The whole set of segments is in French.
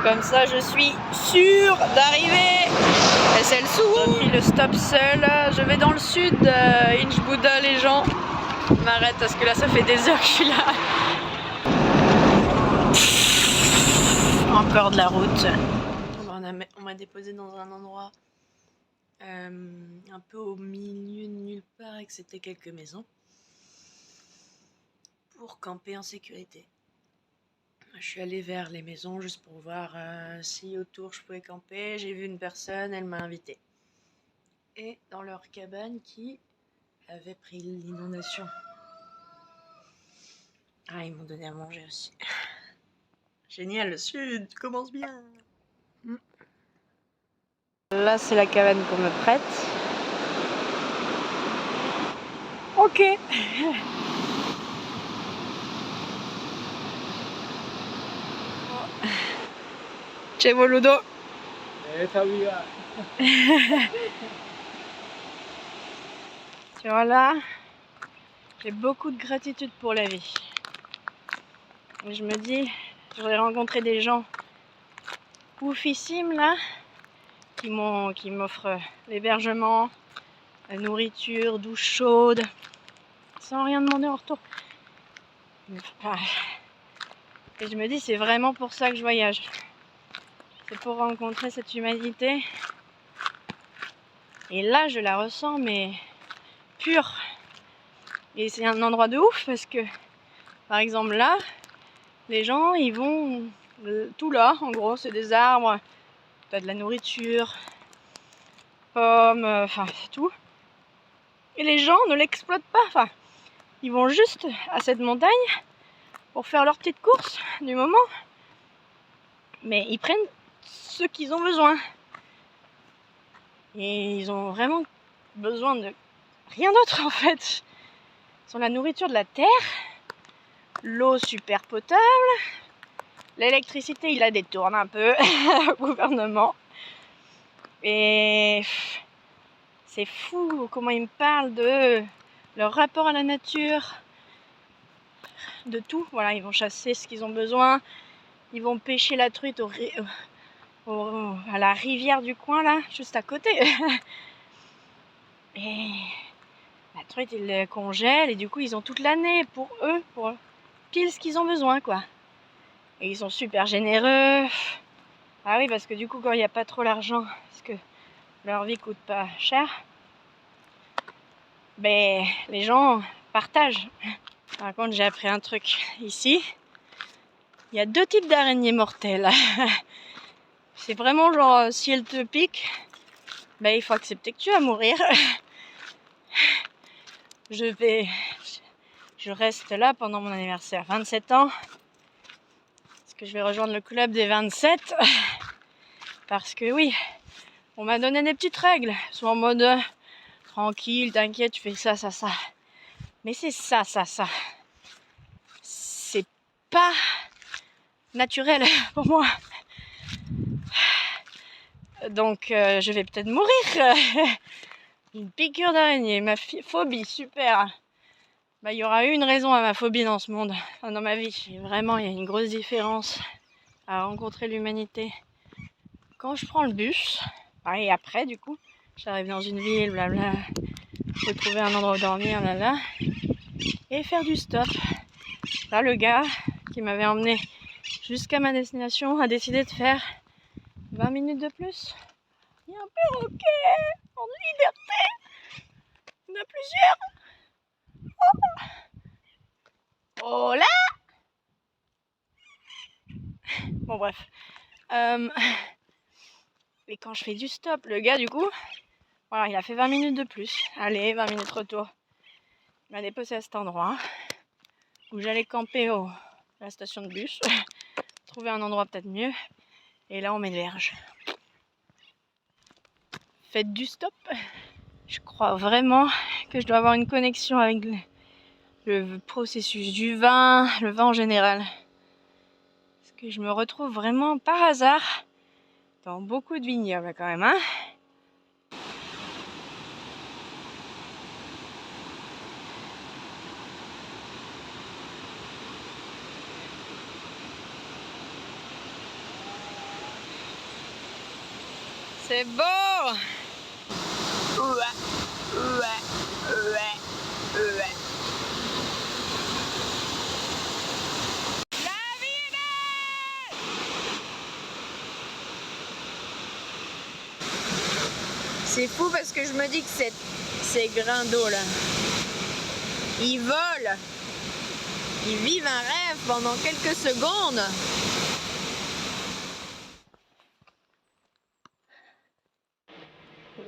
Comme ça, je suis sûre d'arriver. Et c'est le sous. J'ai pris le stop seul. Je vais dans le sud, Inch-Bouddha, les gens. Je m'arrête parce que là, ça fait des heures que je suis là. Encore de la route. On m'a déposé dans un endroit un peu au milieu de nulle part et que c'était quelques maisons pour camper en sécurité. Je suis allée vers les maisons juste pour voir si autour je pouvais camper. J'ai vu une personne, elle m'a invitée. Et dans leur cabane qui avait pris l'inondation. Ah, ils m'ont donné à manger aussi. Génial, le sud commence bien. Là, c'est la cabane qu'on me prête. Ok. C'è voluto. Tu vois là, j'ai beaucoup de gratitude pour la vie. Et je me dis, j'aurais rencontré des gens oufissimes là, qui m'offrent l'hébergement, la nourriture, douche chaude, sans rien demander en retour. Et je me dis, c'est vraiment pour ça que je voyage. C'est pour rencontrer cette humanité. Et là, je la ressens, mais pure. Et c'est un endroit de ouf parce que, par exemple, là, les gens, ils vont tout là. En gros, c'est des arbres, t'as de la nourriture, pommes, enfin, c'est tout. Et les gens ne l'exploitent pas. Enfin, ils vont juste à cette montagne pour faire leur petite course du moment. Mais ils prennent ce qu'ils ont besoin. Et ils ont vraiment besoin de rien d'autre en fait. Ils ont la nourriture de la terre, l'eau super potable, l'électricité, il la détourne un peu au gouvernement. Et c'est fou comment ils me parlent de leur rapport à la nature, de tout. Voilà, ils vont chasser ce qu'ils ont besoin, ils vont pêcher la truite à la rivière du coin là, juste à côté. Et la truite, ils la congèlent et du coup, ils ont toute l'année pour eux, pour pile ce qu'ils ont besoin, quoi. Et ils sont super généreux. Ah oui, parce que du coup, quand il n'y a pas trop l'argent, parce que leur vie coûte pas cher, ben les gens partagent. Par contre, j'ai appris un truc ici. Il y a deux types d'araignées mortelles. C'est vraiment genre, si elles te piquent, ben il faut accepter que tu vas mourir. Je reste là pendant mon anniversaire, 27 ans. Parce que je vais rejoindre le club des 27. Parce que oui, on m'a donné des petites règles. Soit en mode tranquille, t'inquiète, tu fais ça, ça, ça. Mais c'est ça, ça, ça. C'est pas naturel pour moi. Donc je vais peut-être mourir. Une piqûre d'araignée, ma phobie, super. Bah, il y aura eu une raison à ma phobie dans ce monde, enfin, dans ma vie. Et vraiment, il y a une grosse différence à rencontrer l'humanité. Quand je prends le bus, et après, du coup, j'arrive dans une ville, blabla, faut trouver un endroit où dormir, là, et faire du stop. Là, le gars qui m'avait emmené jusqu'à ma destination a décidé de faire 20 minutes de plus. Il y a un perroquet en liberté. Il y en a plusieurs. Oh là! Bon, bref. Et quand je fais du stop, le gars, du coup, voilà, il a fait 20 minutes de plus. Allez, 20 minutes retour. Il m'a déposé à cet endroit où j'allais camper à la station de bus. Trouver un endroit peut-être mieux. Et là, on m'héberge. Faites du stop. Je crois vraiment que je dois avoir une connexion avec le processus du vin, le vin en général. Parce que je me retrouve vraiment par hasard dans beaucoup de vignobles quand même, hein. C'est beau! C'est fou parce que je me dis que ces grains d'eau là, ils volent, ils vivent un rêve pendant quelques secondes.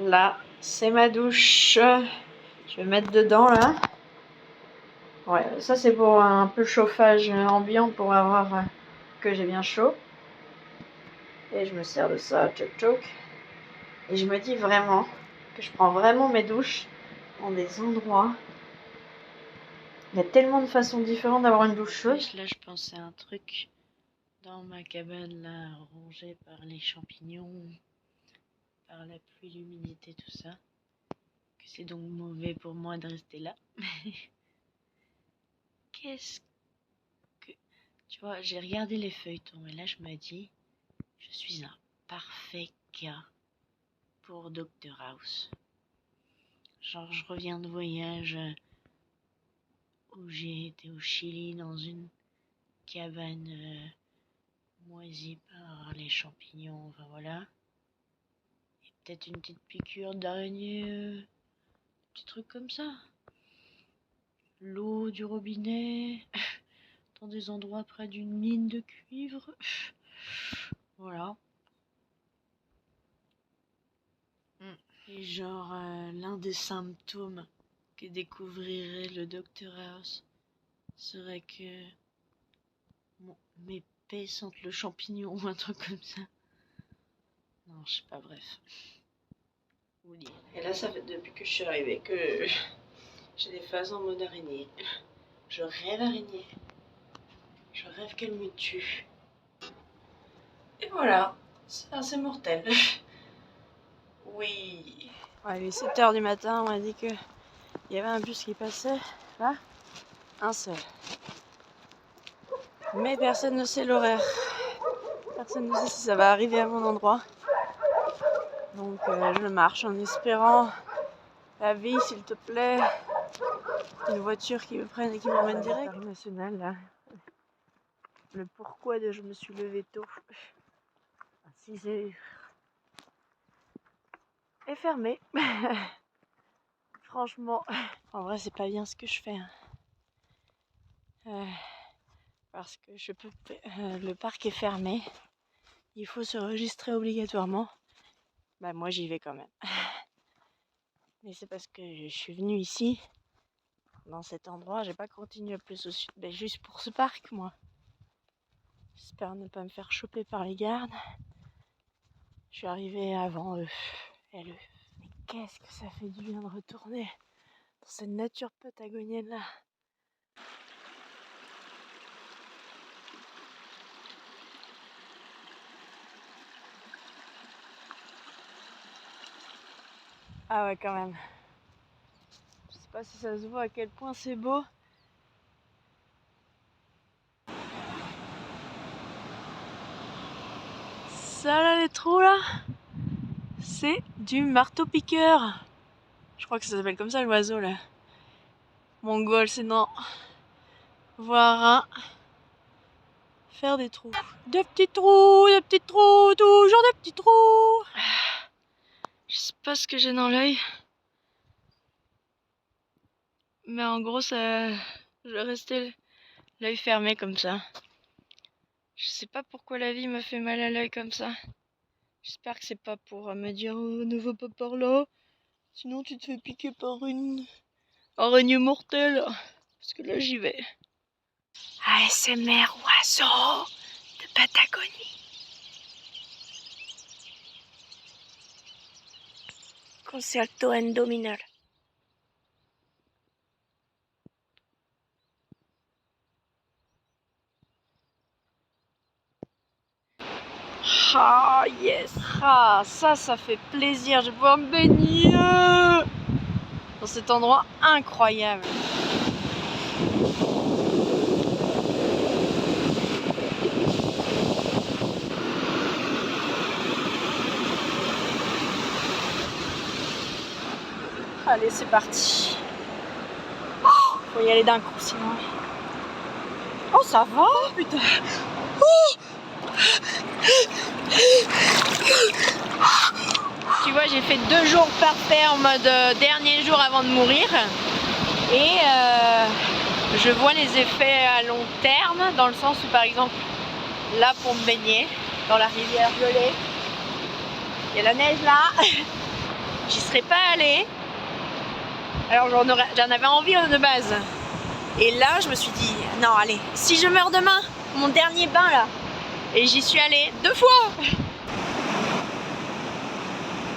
Là, c'est ma douche. Je vais mettre dedans là. Ouais, ça c'est pour un peu chauffage ambiant pour avoir que j'ai bien chaud. Et je me sers de ça, tchoc tchoc. Et je me dis vraiment que je prends vraiment mes douches dans des endroits. Il y a tellement de façons différentes d'avoir une douche chaude. Là, je pensais à un truc dans ma cabane là, rongée par les champignons, par la pluie, l'humidité, tout ça. Que c'est donc mauvais pour moi de rester là. Qu'est-ce que... Tu vois, j'ai regardé les feuilletons et là je me dis, je suis un parfait gars pour Dr House. Genre je reviens de voyage où j'ai été au Chili dans une cabane moisie par les champignons, enfin voilà. Et peut-être une petite piqûre d'araignée, petit truc comme ça. L'eau du robinet, dans des endroits près d'une mine de cuivre. Voilà. Et genre, l'un des symptômes que découvrirait le Dr House serait que mes paix sentent le champignon ou un truc comme ça. Non, je sais pas, bref. Et là, ça fait depuis que je suis arrivée que j'ai des phases en mode araignée. Je rêve araignée. Je rêve qu'elle me tue. Et voilà, c'est assez mortel. Oui. Ouais, il est 7 h du matin, on m'a dit qu'il y avait un bus qui passait, là, un seul. Mais personne ne sait l'horaire. Personne ne sait si ça va arriver à mon endroit. Donc je marche en espérant la vie, s'il te plaît. Une voiture qui me prenne et qui m'emmène direct. National, là. Le pourquoi de je me suis levée tôt. À 6 h. Est fermé. Franchement, en vrai, c'est pas bien ce que je fais. Parce que le parc est fermé. Il faut se registrer obligatoirement. Bah moi j'y vais quand même. Mais c'est parce que je suis venue ici, dans cet endroit, j'ai pas continué plus au sud. Mais juste pour ce parc, moi. J'espère ne pas me faire choper par les gardes. Je suis arrivée avant eux. Mais qu'est-ce que ça fait du bien de retourner dans cette nature patagonienne là. Ah ouais, quand même. Je sais pas si ça se voit à quel point c'est beau. Ça là, les trous là, c'est du marteau-piqueur. Je crois que ça s'appelle comme ça l'oiseau là. Mongol, c'est non. Voir un. Faire des trous. Des petits trous, toujours des petits trous. Je sais pas ce que j'ai dans l'œil. Mais en gros, ça. Je vais rester l'œil fermé comme ça. Je sais pas pourquoi la vie me fait mal à l'œil comme ça. J'espère que c'est pas pour me dire oh, ne va pas par là. Sinon tu te fais piquer par une araignée mortelle. Parce que là j'y vais. ASMR oiseau de Patagonie. Concerto en do mineur. Ah yes. Ah ça fait plaisir. Je vais pouvoir me baigner dans cet endroit incroyable. Allez, c'est parti. Faut y aller d'un coup sinon. Oh, ça va, putain. Tu vois, j'ai fait 2 jours parfaits en mode dernier jour avant de mourir. Et je vois les effets à long terme, dans le sens où, par exemple, là pour me baigner, dans la rivière gelée, il y a la neige là. J'y serais pas allée. Alors j'en avais envie de base. Et là, je me suis dit, non, allez, si je meurs demain, mon dernier bain là. Et j'y suis allée 2 fois.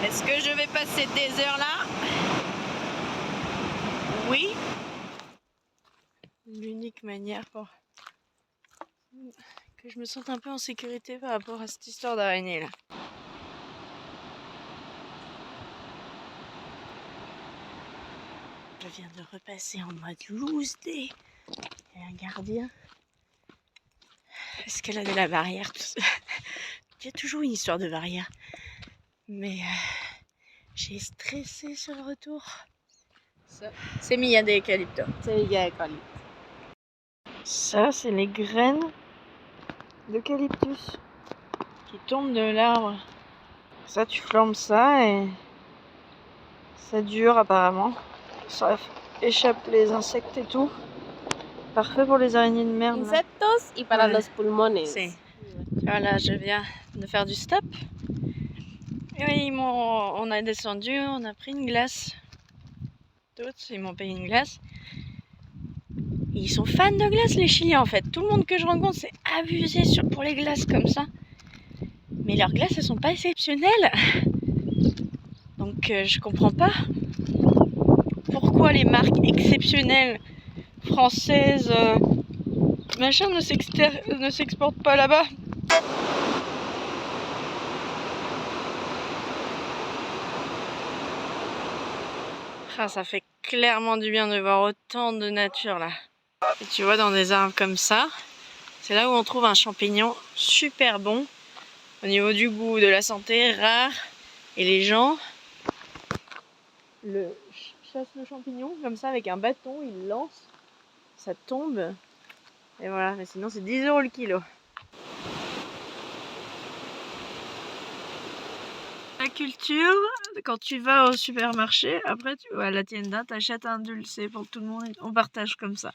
Est-ce que je vais passer des heures là? Oui. L'unique manière pour que je me sente un peu en sécurité par rapport à cette histoire d'araignée là. Je viens de repasser en mode loose day. Il y a un gardien. Escalader la barrière. Il y a toujours une histoire de barrière. Mais j'ai stressé sur le retour. C'est Mia des Eucalyptus. C'est Eucalyptus. Ça, c'est les graines d'eucalyptus qui tombent de l'arbre. Ça, tu flambes ça et ça dure apparemment. Ça échappe les insectes et tout. Parfait pour les araignées de merde. Insectos y para Ouais. los pulmones. Si. Voilà, je viens de faire du stop. Et oui, on a descendu, on a pris une glace. D'autres, ils m'ont payé une glace. Et ils sont fans de glace, les Chiliens, en fait. Tout le monde que je rencontre, c'est abusé pour les glaces comme ça. Mais leurs glaces, elles sont pas exceptionnelles. Donc, je comprends pas pourquoi les marques exceptionnelles françaises, machin, ne s'exportent pas là-bas. Ah, ça fait clairement du bien de voir autant de nature là. Et tu vois, dans des arbres comme ça, c'est là où on trouve un champignon super bon au niveau du goût, de la santé, rare. Et les gens chassent le champignon comme ça avec un bâton, ils le lancent, ça tombe. Et voilà, mais sinon c'est 10 € le kilo. La culture, quand tu vas au supermarché, après tu vas à la tienda, t'achètes un dulcé pour tout le monde et on partage comme ça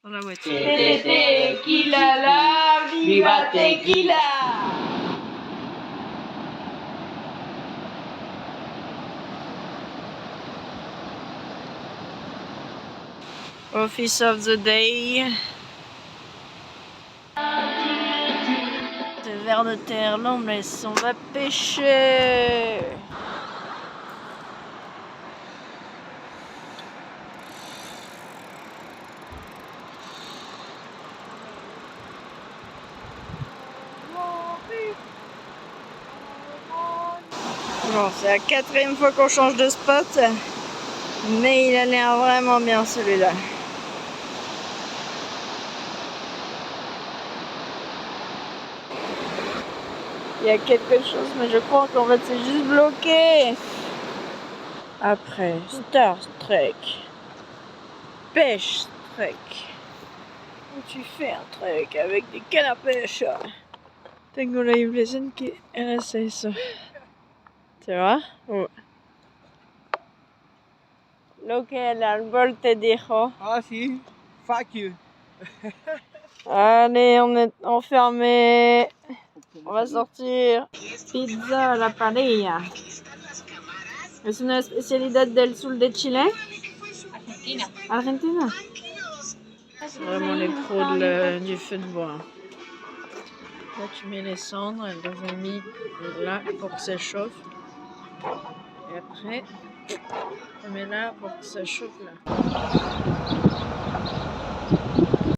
dans la voiture. Tequila, la viva tequila! Office of the day. De vers de terre, l'on laisse, on va pêcher. Bon, c'est la 4e fois qu'on change de spot, mais il a l'air vraiment bien celui-là. Il y a quelque chose, mais je crois qu'en fait c'est juste bloqué. Après, Star Trek, Pêche Trek, où tu fais un trek avec des cannes à pêche. Tengo la impresión que eres eso. ¿Te va? Oh. Lo que el árbol te dijo. Ah si, fuck you. Allez, on est enfermé. On va sortir. Pizza a la parrilla. Es una especialidad del sur de Chile. Argentina. Vraiment les pros du feu de bois. Là, tu mets les cendres, elles les ai mis là pour que ça chauffe. Et après, tu mets là pour que ça chauffe là.